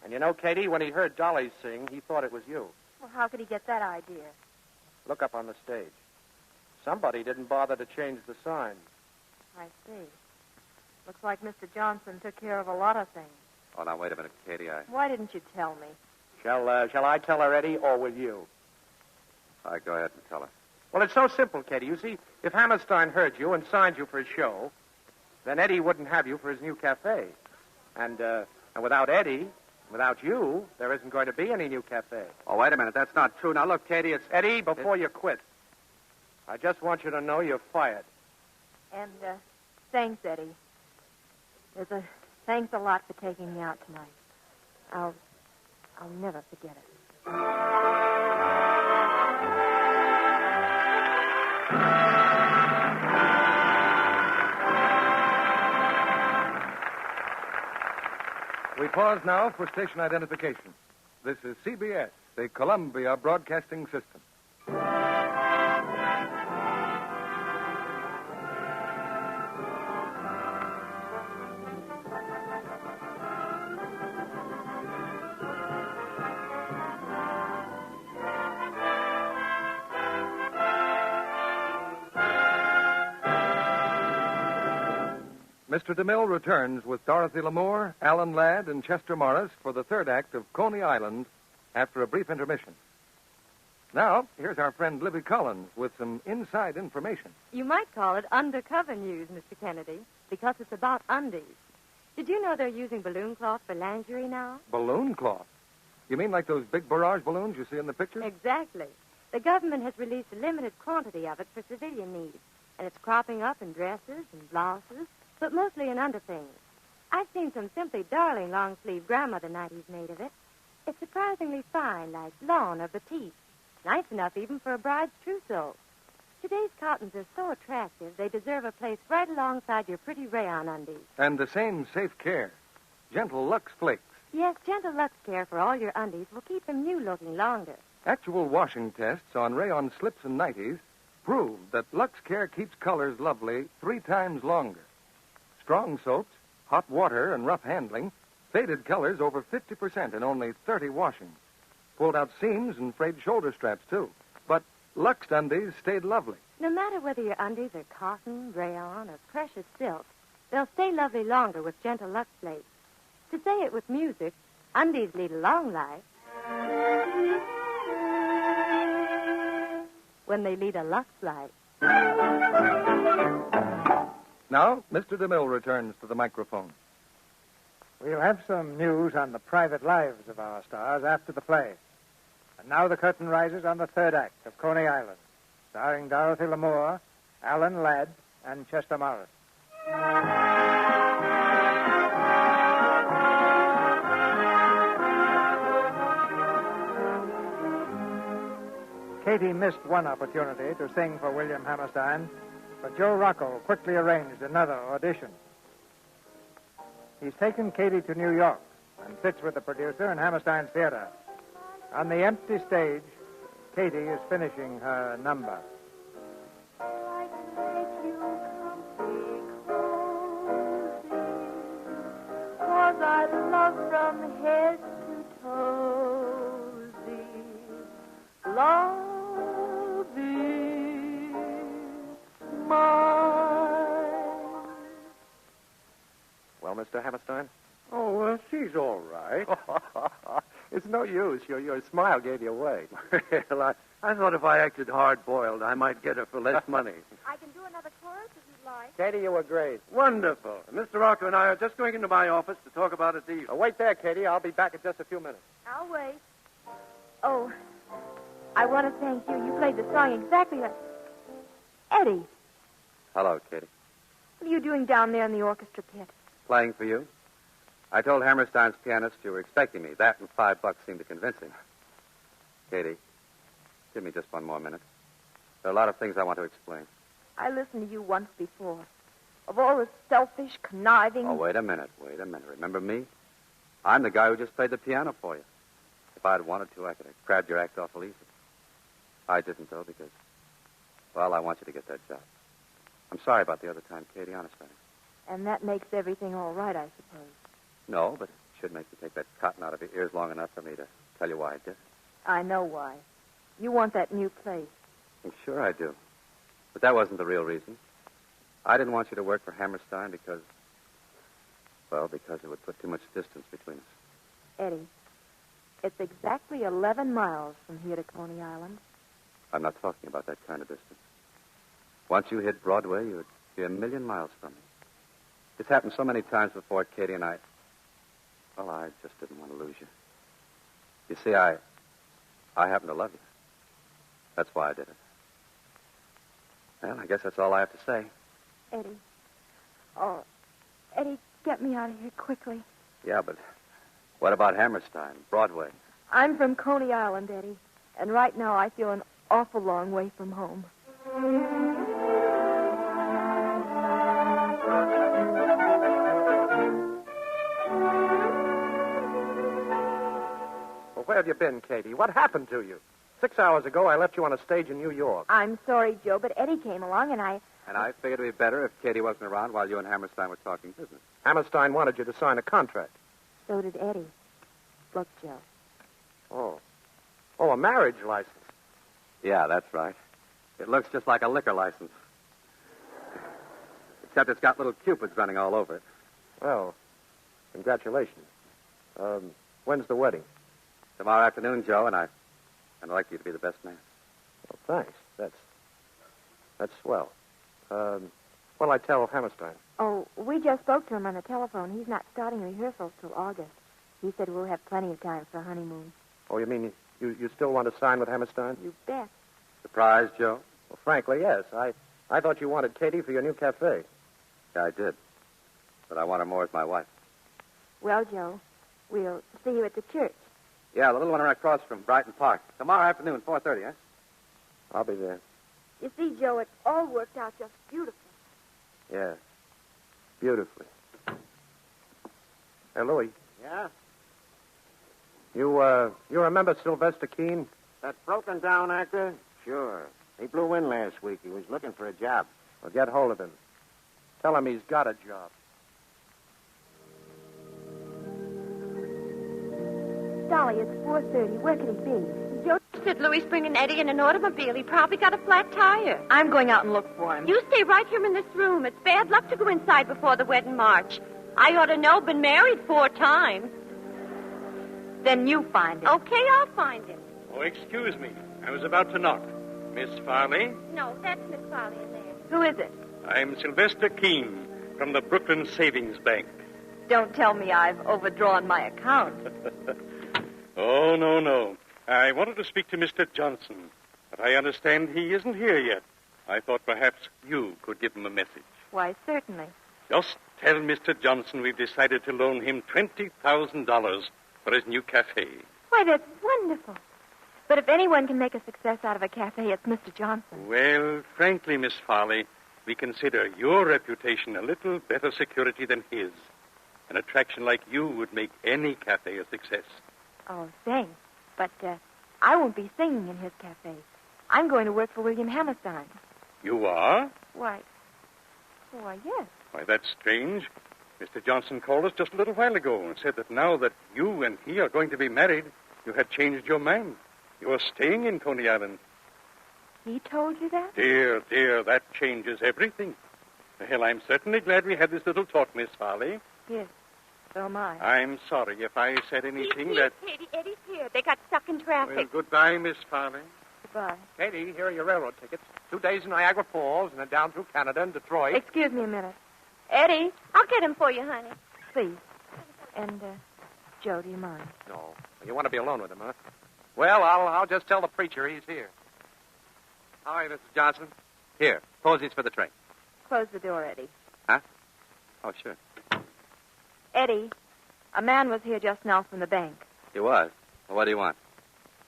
And you know, Katie, when he heard Dolly sing, he thought it was you. Well, how could he get that idea? Look up on the stage. Somebody didn't bother to change the sign. I see. Looks like Mr. Johnson took care of a lot of things. Oh, now, wait a minute, Katie. Why didn't you tell me? Shall I tell her, Eddie, or will you? All right, go ahead and tell her. Well, it's so simple, Katie. You see, if Hammerstein heard you and signed you for his show, then Eddie wouldn't have you for his new cafe. And without Eddie, without you, there isn't going to be any new cafe. Oh, wait a minute. That's not true. Now, look, Katie, it's... Eddie, before you quit, I just want you to know you're fired. And, thanks, Eddie. Thanks a lot for taking me out tonight. I'll never forget it. We pause now for station identification. This is CBS, the Columbia Broadcasting System. Mr. DeMille returns with Dorothy Lamour, Alan Ladd, and Chester Morris for the third act of Coney Island after a brief intermission. Now, here's our friend Libby Collins with some inside information. You might call it undercover news, Mr. Kennedy, because it's about undies. Did you know they're using balloon cloth for lingerie now? Balloon cloth? You mean like those big barrage balloons you see in the picture? Exactly. The government has released a limited quantity of it for civilian needs, and it's cropping up in dresses and blouses, but mostly in underthings. I've seen some simply darling long-sleeve grandmother nighties made of it. It's surprisingly fine, like lawn or batiste. Nice enough even for a bride's trousseau. Today's cottons are so attractive, they deserve a place right alongside your pretty rayon undies. And the same safe care. Gentle Lux Flakes. Yes, gentle Lux Care for all your undies will keep them new-looking longer. Actual washing tests on rayon slips and nighties prove that Lux Care keeps colors lovely 3 times longer. Strong soaps, hot water, and rough handling faded colors over 50% in only 30 washings. Pulled out seams and frayed shoulder straps, too. But Lux undies stayed lovely. No matter whether your undies are cotton, rayon, or precious silk, they'll stay lovely longer with gentle Lux Flakes. To say it with music, undies lead a long life when they lead a Lux life. Now, Mr. DeMille returns to the microphone. We'll have some news on the private lives of our stars after the play. And now the curtain rises on the third act of Coney Island, starring Dorothy Lamour, Alan Ladd, and Chester Morris. Katie missed one opportunity to sing for William Hammerstein, but Joe Rocco quickly arranged another audition. He's taken Katie to New York and sits with the producer in Hammerstein's theater. On the empty stage, Katie is finishing her number. my love from head to toe thee. Love is mine. Well, Mr. Hammerstein? Oh, she's all right. It's no use. Your smile gave you away. Well, I thought if I acted hard-boiled, I might get her for less money. I can do another chorus if you'd like. Katie, you were great. Wonderful. Mr. Rocco and I are just going into my office to talk about a deal. Wait there, Katie. I'll be back in just a few minutes. I'll wait. Oh, I want to thank you. You played the song exactly like... Eddie, Hello, Katie. what are you doing down there in the orchestra pit? Playing for you? I told Hammerstein's pianist you were expecting me. That and $5 seemed to convince him. Katie, give me just one more minute. There are a lot of things I want to explain. I listened to you once before. Of all the selfish, conniving... Oh, wait a minute. Remember me? I'm the guy who just played the piano for you. If I'd wanted to, I could have crabbed your act awful easy. I didn't, though, because, well, I want you to get that job. I'm sorry about the other time, Katie, honest I am. And that makes everything all right, I suppose. No, but it should make you take that cotton out of your ears long enough for me to tell you why I did. I know why. You want that new place. Well, sure I do. But that wasn't the real reason. I didn't want you to work for Hammerstein because it would put too much distance between us. Eddie, it's exactly 11 miles from here to Coney Island. I'm not talking about that kind of distance. Once you hit Broadway, you would be a million miles from me. It's happened so many times before, Katie, and I just didn't want to lose you. You see, I happen to love you. That's why I did it. Well, I guess that's all I have to say. Eddie. Oh, Eddie, get me out of here quickly. Yeah, but what about Hammerstein, Broadway? I'm from Coney Island, Eddie. And right now I feel an awful long way from home. Well, where have you been, Katie? What happened to you? 6 hours ago, I left you on a stage in New York. I'm sorry, Joe, but Eddie came along and I... And I figured it'd be better if Katie wasn't around while you and Hammerstein were talking business. Hammerstein wanted you to sign a contract. So did Eddie. Look, Joe. Oh, a marriage license. Yeah, that's right. It looks just like a liquor license. Except it's got little cupids running all over it. Well, congratulations. When's the wedding? Tomorrow afternoon, Joe, and I'd like you to be the best man. Well, thanks. That's swell. What'll I tell Hammerstein? Oh, we just spoke to him on the telephone. He's not starting rehearsals till August. He said we'll have plenty of time for a honeymoon. Oh, you mean you still want to sign with Hammerstein? You bet. Surprise, Joe? Well, frankly, yes. I thought you wanted Katie for your new cafe. Yeah, I did. But I want her more as my wife. Well, Joe, we'll see you at the church. Yeah, the little one right across from Brighton Park. Tomorrow afternoon, 4:30, eh? I'll be there. You see, Joe, it all worked out just beautifully. Yeah. Beautifully. Hey, Louis. Yeah? You remember Sylvester Keene? That broken down actor? Sure. He blew in last week. He was looking for a job. Well, get hold of him. Tell him he's got a job. Dolly, it's 4:30. Where could he be? Joe said Louis bringing Eddie in an automobile. He probably got a flat tire. I'm going out and look for him. You stay right here in this room. It's bad luck to go inside before the wedding march. I ought to know. Been married 4 times. Then you find him. Okay, I'll find him. Oh, excuse me. I was about to knock. Miss Farley? No, that's Miss Farley in there. Who is it? I'm Sylvester Keene from the Brooklyn Savings Bank. Don't tell me I've overdrawn my account. Oh, no. I wanted to speak to Mr. Johnson, but I understand he isn't here yet. I thought perhaps you could give him a message. Why, certainly. Just tell Mr. Johnson we've decided to loan him $20,000 for his new cafe. Why, that's wonderful. But if anyone can make a success out of a cafe, it's Mr. Johnson. Well, frankly, Miss Farley, we consider your reputation a little better security than his. An attraction like you would make any cafe a success. Oh, thanks. But I won't be singing in his cafe. I'm going to work for William Hammerstein. You are? Why, yes. Why, that's strange. Mr. Johnson called us just a little while ago and said that now that you and he are going to be married, you had changed your mind. You are staying in Coney Island. He told you that? Dear, that changes everything. Well, I'm certainly glad we had this little talk, Miss Farley. Yes, so am I. I'm sorry if I said anything that... Katie, Eddie's here. They got stuck in traffic. Well, goodbye, Miss Farley. Goodbye. Katie, here are your railroad tickets. 2 days in Niagara Falls and then down through Canada and Detroit. Excuse me a minute. Eddie, I'll get him for you, honey. please. And, Joe, do you mind? No. You want to be alone with him, huh? Well, I'll just tell the preacher he's here. How are you, Mr. Johnson? Here, posies for the train. Close the door, Eddie. Huh? Oh, sure. Eddie, a man was here just now from the bank. He was. Well, what do you want?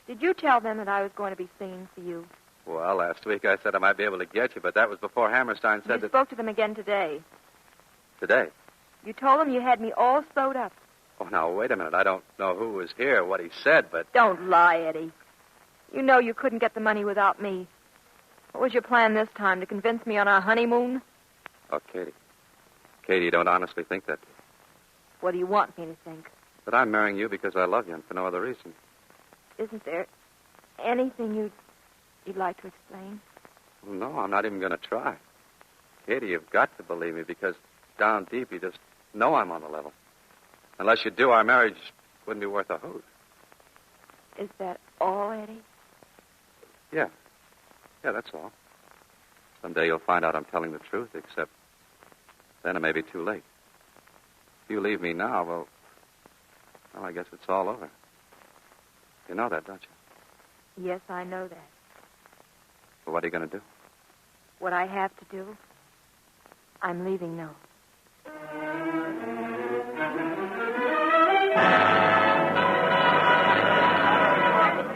Did you tell them that I was going to be singing for you? Well, last week I said I might be able to get you, but that was before Hammerstein said You that... spoke to them again today. Today? You told them you had me all sewed up. Oh, now, wait a minute. I don't know who was here, what he said, but... Don't lie, Eddie. You know you couldn't get the money without me. What was your plan this time, to convince me on our honeymoon? Oh, Katie. Katie, you don't honestly think that. What do you want me to think? That I'm marrying you because I love you and for no other reason. Isn't there anything you'd like to explain? No, I'm not even going to try. Katie, you've got to believe me because down deep you just know I'm on the level. Unless you do, our marriage wouldn't be worth a hoot. Is that all, Eddie? Yeah. Yeah, that's all. Someday you'll find out I'm telling the truth, except then it may be too late. If you leave me now, well, I guess it's all over. You know that, don't you? Yes, I know that. Well, what are you going to do? What I have to do, I'm leaving now.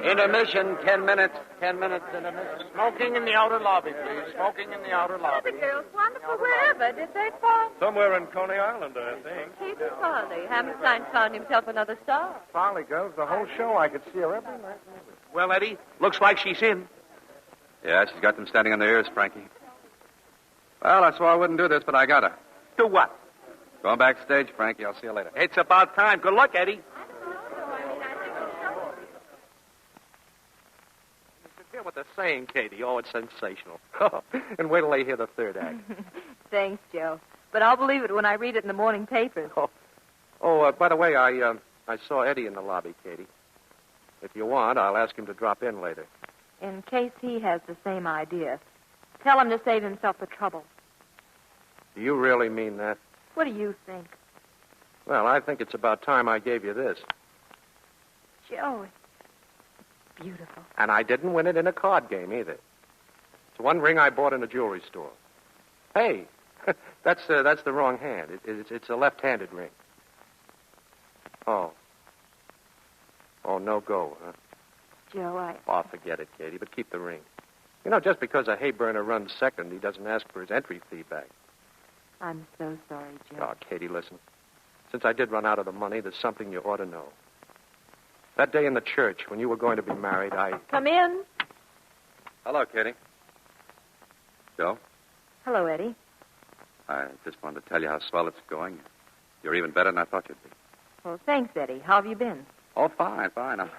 Intermission, 10 minutes. 10 minutes intermission. Smoking in the outer lobby, please. Smoking in the outer lobby. The girls, wonderful. Wherever did they fall? Somewhere in Coney Island, I think. Katie Farley. Hammerstein found himself another star. Farley girls, the whole show. I could see her every night. Well, Eddie, looks like she's in. Yeah, she's got them standing on their ears, Frankie. Well, I swore I wouldn't do this, but I got to. Do what? Going backstage, Frankie. I'll see you later. It's about time. Good luck, Eddie. Hear what they're saying, Katie. Oh, it's sensational. And wait till they hear the third act. Thanks, Joe. But I'll believe it when I read it in the morning papers. By the way, I saw Eddie in the lobby, Katie. If you want, I'll ask him to drop in later. In case he has the same idea. Tell him to save himself the trouble. Do you really mean that? What do you think? Well, I think it's about time I gave you this. Joe, it's beautiful. And I didn't win it in a card game, either. It's one ring I bought in a jewelry store. Hey, that's the wrong hand. It's a left-handed ring. Oh, no go, huh? Joe, Oh, forget it, Katie, but keep the ring. You know, just because a hay burner runs second, he doesn't ask for his entry fee back. I'm so sorry, Joe. Oh, Katie, listen. Since I did run out of the money, there's something you ought to know. That day in the church, when you were going to be married, Come in. Hello, Katie. Joe? Hello, Eddie. I just wanted to tell you how swell it's going. You're even better than I thought you'd be. Well, thanks, Eddie. How have you been? Oh, fine. I'm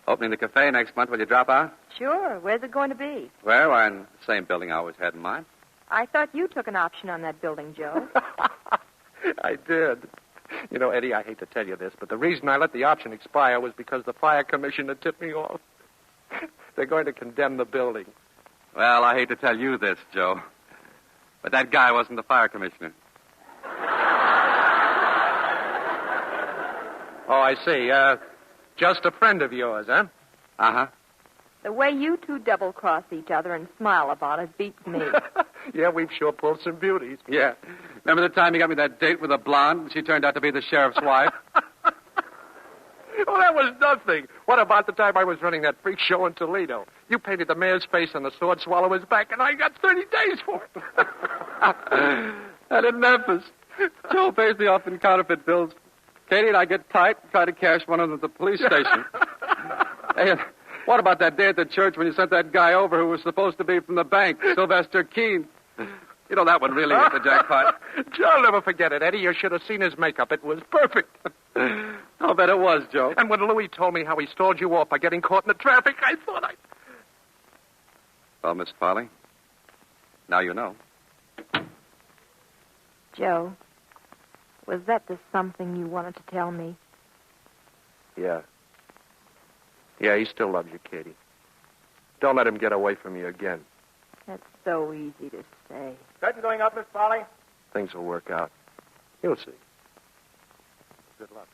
opening the cafe next month. Will you drop out? Sure. Where's it going to be? Well, we're in the same building I always had in mind. I thought you took an option on that building, Joe. I did. You know, Eddie, I hate to tell you this, but the reason I let the option expire was because the fire commissioner tipped me off. They're going to condemn the building. Well, I hate to tell you this, Joe, but that guy wasn't the fire commissioner. Oh, I see. Just a friend of yours, huh? Uh-huh. The way you two double-cross each other and smile about it beats me. Yeah, we've sure pulled some beauties. Yeah. Remember the time you got me that date with a blonde and she turned out to be the sheriff's wife? Oh, that was nothing. What about the time I was running that freak show in Toledo? You painted the mayor's face on the sword swallower's back, and I got 30 days for it. And in Memphis, Joe pays me off in counterfeit bills. Katie and I get tight and try to cash one of them at the police station. Hey, and what about that day at the church when you sent that guy over who was supposed to be from the bank, Sylvester Keene? You know, that one really hit the jackpot. Joe'll never forget it, Eddie. You should have seen his makeup. It was perfect. I'll bet it was, Joe. And when Louis told me how he stalled you off by getting caught in the traffic, I thought I... Well, Miss Farley, now you know. Joe, was that the something you wanted to tell me? Yeah. Yeah, he still loves you, Katie. Don't let him get away from you again. That's so easy to say. Curtain going up, Miss Polly? Things will work out. You'll see. Good luck.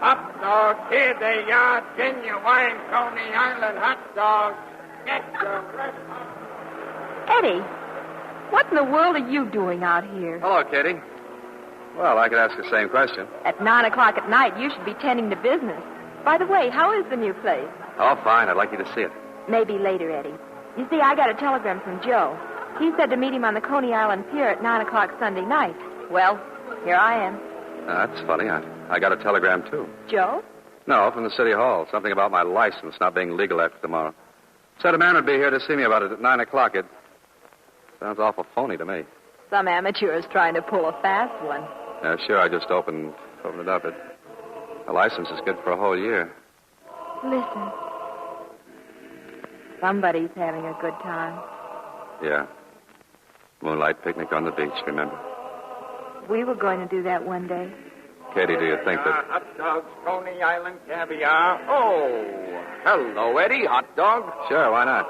Hot dog, here they are. Genuine Coney Island hot dogs. Get your rest. Eddie, what in the world are you doing out here? Hello, Katie. Well, I could ask the same question. At 9 o'clock at night, you should be tending to business. By the way, how is the new place? Oh, fine. I'd like you to see it. Maybe later, Eddie. You see, I got a telegram from Joe. He said to meet him on the Coney Island Pier at 9 o'clock Sunday night. Well, here I am. That's funny. I got a telegram, too. Joe? No, from the city hall. Something about my license not being legal after tomorrow. Said a man would be here to see me about it at 9 o'clock. It sounds awful phony to me. Some amateur is trying to pull a fast one. Yeah, sure. I just opened it up. The license is good for a whole year. Listen. Somebody's having a good time. Yeah. Moonlight picnic on the beach, remember? We were going to do that one day. Katie, do you think that... Hot dogs, Coney Island caviar. Oh, hello, Eddie. Hot dog? Sure, why not?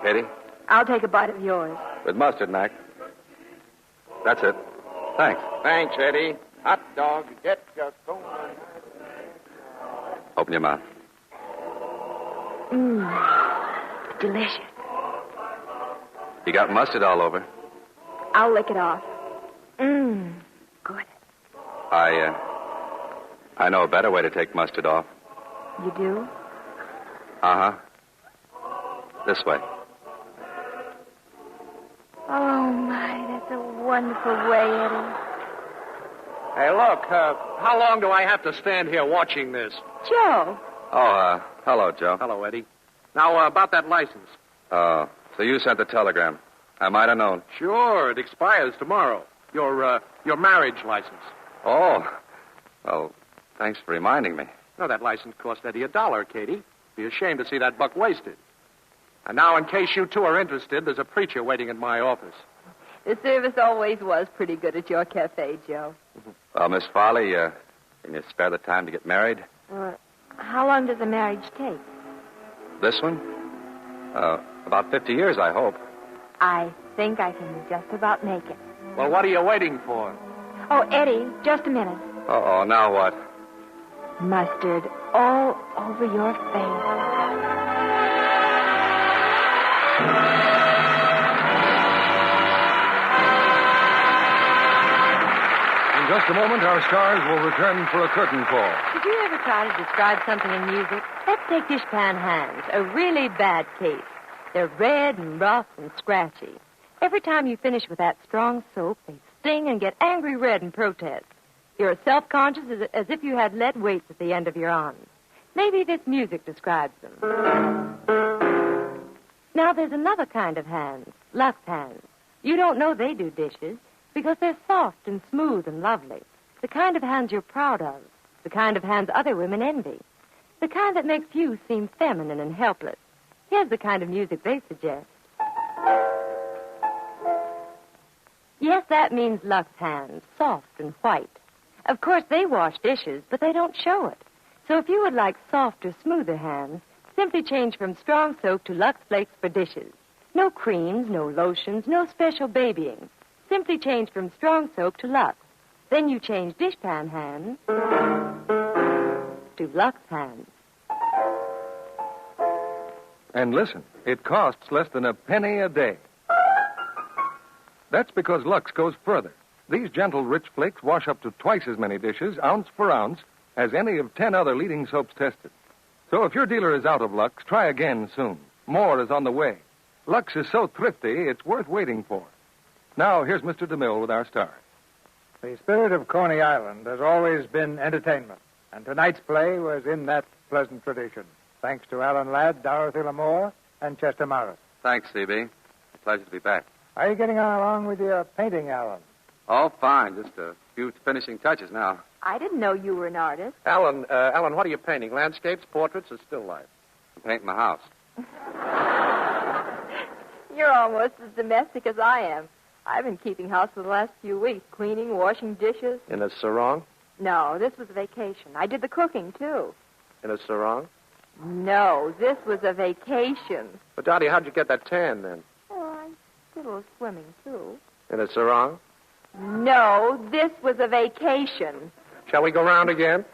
Katie? I'll take a bite of yours. With mustard, Mac. That's it. Thanks. Thanks, Eddie. Hot dog, get your Coney. Open your mouth. Delicious. You got mustard all over. I'll lick it off. Good. I know a better way to take mustard off. You do? Uh-huh. This way. Oh, my, that's a wonderful way, Eddie. Hey, look, how long do I have to stand here watching this? Joe. Oh, hello, Joe. Hello, Eddie. Now, about that license. Oh, so you sent the telegram. I might have known. Sure, it expires tomorrow. Your marriage license. Oh. Well, thanks for reminding me. No, that license cost Eddie $1, Katie. Be ashamed to see that buck wasted. And now, in case you two are interested, there's a preacher waiting in my office. The service always was pretty good at your cafe, Joe. Well, Miss Farley, can you spare the time to get married? How long does a marriage take? This one? About 50 years, I hope. I think I can just about make it. Well, what are you waiting for? Oh, Eddie, just a minute. Uh-oh, now what? Mustard all over your face. In just a moment, our stars will return for a curtain call. Did you ever try to describe something in music? Let's take dishpan hands, a really bad case. They're red and rough and scratchy. Every time you finish with that strong soap, they sting and get angry red and protest. You're as self-conscious as if you had lead weights at the end of your arms. Maybe this music describes them. Now, there's another kind of hands, Lux hands. You don't know they do dishes because they're soft and smooth and lovely. The kind of hands you're proud of. The kind of hands other women envy. The kind that makes you seem feminine and helpless. Here's the kind of music they suggest. Yes, that means Lux hands, soft and white. Of course, they wash dishes, but they don't show it. So if you would like softer, smoother hands, simply change from strong soap to Lux Flakes for dishes. No creams, no lotions, no special babying. Simply change from strong soap to Lux. Then you change dishpan hands to Lux hands. And listen, it costs less than a penny a day. That's because Lux goes further. These gentle, rich flakes wash up to twice as many dishes, ounce for ounce, as any of 10 other leading soaps tested. So if your dealer is out of Lux, try again soon. More is on the way. Lux is so thrifty, it's worth waiting for. Now, here's Mr. DeMille with our stars. The spirit of Coney Island has always been entertainment, and tonight's play was in that pleasant tradition. Thanks to Alan Ladd, Dorothy L'Amour, and Chester Morris. Thanks, CB. Pleasure to be back. How are you getting on along with your painting, Alan? Oh, fine. Just a few finishing touches now. I didn't know you were an artist. Alan, what are you painting? Landscapes, portraits, or still life? I'm painting my house. You're almost as domestic as I am. I've been keeping house for the last few weeks, cleaning, washing dishes. In a sarong? No, this was a vacation. I did the cooking, too. In a sarong? No, this was a vacation. But, Dottie, how'd you get that tan, then? Oh, I did a little swimming, too. In a sarong? No, this was a vacation. Shall we go round again?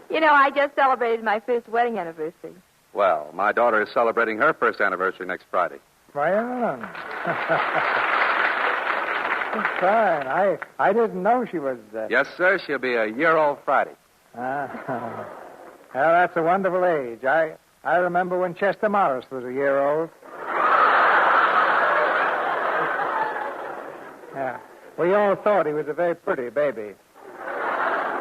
You know, I just celebrated my first wedding anniversary. Well, my daughter is celebrating her first anniversary next Friday. Right on. Fine. I didn't know she was... Yes, sir. She'll be a year old Friday. Well, that's a wonderful age. I remember when Chester Morris was a year old. Yeah. We all thought he was a very pretty baby.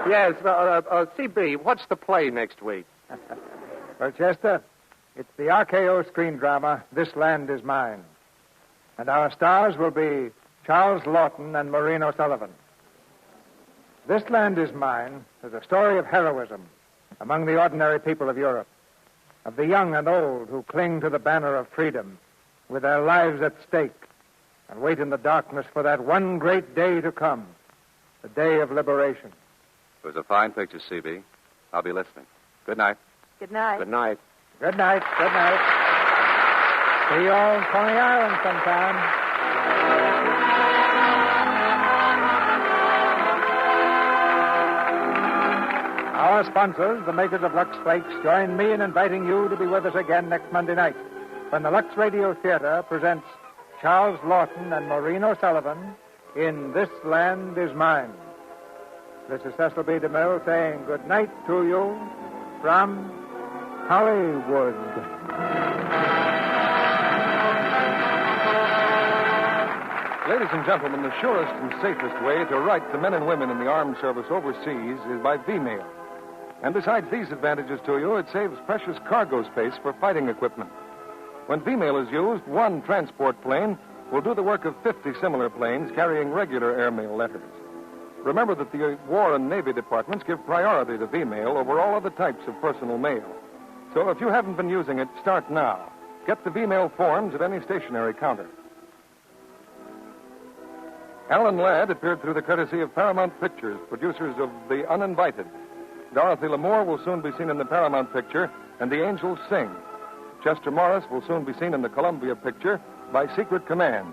Yes, CB, what's the play next week? Well, Chester, it's the RKO screen drama, This Land Is Mine. And our stars will be Charles Lawton and Maureen O'Sullivan. This Land Is Mine is a story of heroism among the ordinary people of Europe, of the young and old who cling to the banner of freedom with their lives at stake and wait in the darkness for that one great day to come, the day of liberation. It was a fine picture, CB. I'll be listening. Good night. Good night. Good night. Good night. Good night. See you all in Coney Island sometime. Our sponsors, the makers of Lux Flakes, join me in inviting you to be with us again next Monday night when the Lux Radio Theater presents Charles Lawton and Maureen O'Sullivan in This Land Is Mine. This is Cecil B. DeMille saying good night to you from Hollywood. Ladies and gentlemen, the surest and safest way to write to men and women in the armed service overseas is by V-mail. And besides these advantages to you, it saves precious cargo space for fighting equipment. When V-mail is used, one transport plane will do the work of 50 similar planes carrying regular airmail letters. Remember that the War and Navy departments give priority to V-mail over all other types of personal mail. So if you haven't been using it, start now. Get the V-mail forms at any stationery counter. Alan Ladd appeared through the courtesy of Paramount Pictures, producers of The Uninvited. Dorothy L'Amour will soon be seen in the Paramount picture, And the Angels Sing. Chester Morris will soon be seen in the Columbia picture, By Secret Command.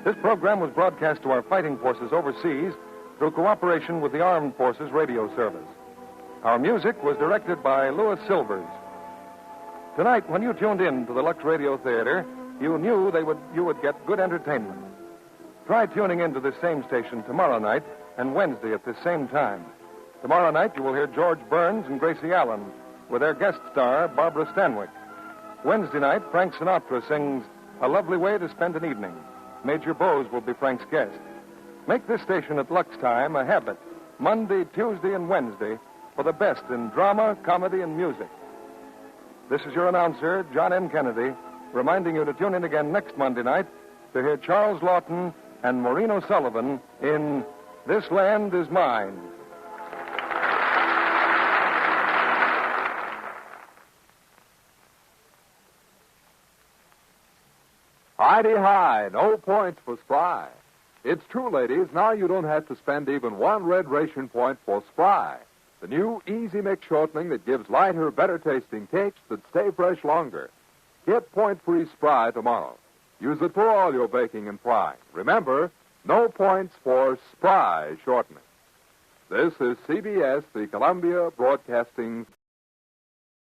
This program was broadcast to our fighting forces overseas through cooperation with the Armed Forces Radio Service. Our music was directed by Louis Silvers. Tonight, when you tuned in to the Lux Radio Theater, you knew you would get good entertainment. Try tuning in to this same station tomorrow night and Wednesday at this same time. Tomorrow night, you will hear George Burns and Gracie Allen with their guest star, Barbara Stanwyck. Wednesday night, Frank Sinatra sings A Lovely Way to Spend an Evening. Major Bose will be Frank's guest. Make this station at Lux Time a habit, Monday, Tuesday, and Wednesday, for the best in drama, comedy, and music. This is your announcer, John M. Kennedy, reminding you to tune in again next Monday night to hear Charles Lawton and Maureen O'Sullivan in This Land Is Mine. Hi-de-hi, no points for Spry. It's true, ladies, now you don't have to spend even one red ration point for Spry, the new Easy Mix shortening that gives lighter, better-tasting cakes that stay fresh longer. Get point-free Spry tomorrow. Use it for all your baking and frying. Remember, no points for Spry shortening. This is CBS, the Columbia Broadcasting